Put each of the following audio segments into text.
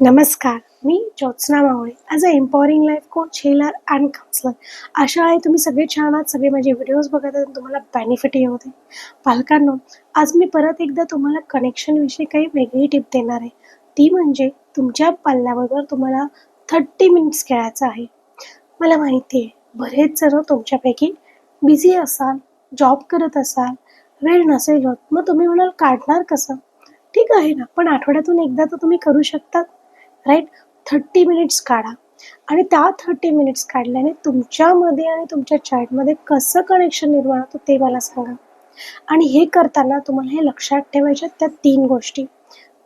नमस्कार, मी Jyotsna Mawale. As a empowering life coach, healer and counsellor. आशा आहे तुम्ही सगळे छान आहात, सगळे माझे व्हिडिओज बघत आहेत, तुम्हाला बेनिफिटही होते. पालकांनो, आज मी परत एकदा तुम्हाला कनेक्शनविषयी काही वेगळी टिप देणार आहे. ती म्हणजे तुमच्या पाल्याबरोबर तुम्हाला 30 मिनिट्स खेळायचं आहे. मला माहिती आहे, बरेच जण तुमच्यापैकी बिझी असाल, जॉब करत असाल, वेळ नसेल होत. मग तुम्ही म्हणाल काढणार कसं? ठीक आहे ना, पण आठवड्यातून एकदा तर तुम्ही करू शकता, राईट? 30 मिनिट्स काढा आणि त्या 30 मिनिट्स काढल्याने तुमच्यामध्ये आणि तुमच्या चाइल्डमध्ये कसं कनेक्शन निर्माण होतं ते मला सांगा. आणि हे करताना तुम्हाला हे लक्षात ठेवायच्या त्या 3 गोष्टी.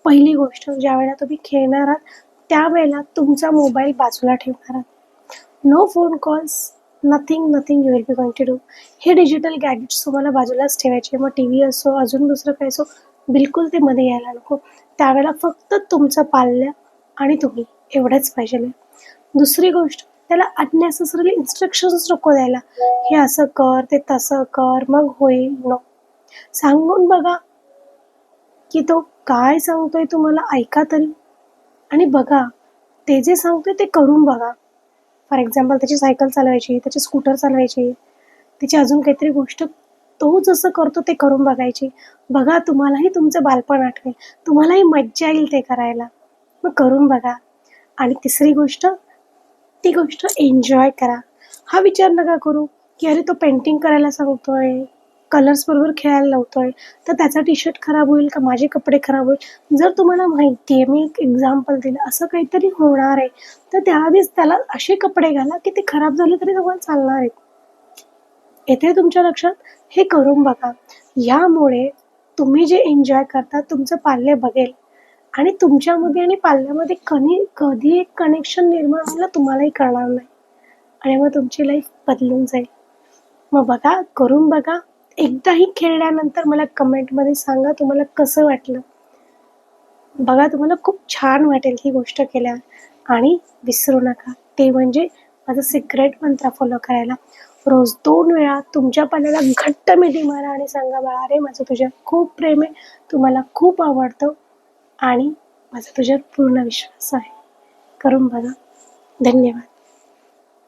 पहिली गोष्ट, ज्यावेळेला तुम्ही खेळणार आहात त्यावेळेला तुमचा मोबाईल बाजूला ठेवणार आहात. No phone calls, nothing you will be going to do. हे डिजिटल गॅजेट्स तुम्हाला बाजूलाच ठेवायचे. मग टी व्ही असो, अजून दुसरं काही असो, बिलकुल ते मध्ये यायला नको. त्यावेळेला फक्त तुमचं पाल्य आणि तुम्ही एवढंच पाहिजे. दुसरी गोष्ट, त्याला अननेसेसरीली इन्स्ट्रक्शन्स नको द्यायला. हे असं कर, ते तसं कर, मग होईल. नो, सांगून बघा की तो काय सांगतोय तुम्हाला, ऐका तरी आणि बघा ते जे सांगतोय ते करून बघा. फॉर एक्झाम्पल, त्याची सायकल चालवायची, त्याची स्कूटर चालवायची, त्याची अजून काहीतरी गोष्ट तो जसं करतो ते करून बघायची. बघा, तुम्हालाही तुमचं बालपण आठवेल, तुम्हालाही मज्जा येईल ते करायला. मग करून बघा. आणि तिसरी गोष्ट, ती गोष्ट एन्जॉय करा. हा विचार नका करू की अरे तो पेंटिंग करायला सांगतोय, कलर्स बरोबर खेळायला लावतोय, तर त्याचा टी शर्ट खराब होईल का, माझे कपडे खराब होईल. जर तुम्हाला माहिती आहे, मी एक एक्झाम्पल दिलं, असं काहीतरी होणार आहे, तर त्याआधीच त्याला असे कपडे घाला की ते खराब झाले तरी तुम्हाला चालणार आहेत. येथे तुमच्या लक्षात, हे करून बघा. यामुळे तुम्ही जे एन्जॉय करता तुमचं पाल्य बघेल आणि तुमच्यामध्ये आणि पाल्यामध्ये कधी एक कनेक्शन निर्माण व्हायला तुम्हालाही कळणार नाही आणि मग तुमची लाईफ बदलून जाईल. मग बघा, करून बघा. एकदाही खेळल्यानंतर मला कमेंटमध्ये सांगा तुम्हाला कसं वाटलं. बघा, तुम्हाला खूप छान वाटेल ही गोष्ट केल्यावर. आणि विसरू नका, ते म्हणजे माझं सिक्रेट मंत्र फॉलो करायला. रोज 2 वेळा तुमच्या पाल्याला घट्ट मिठी मारा आणि सांगा, बाळा रे, माझं तुझ्यावर खूप प्रेम आहे, तू मला खूप आवडतं आणि माझा तुझ्यावर पूर्ण विश्वास आहे. करून बघा. धन्यवाद.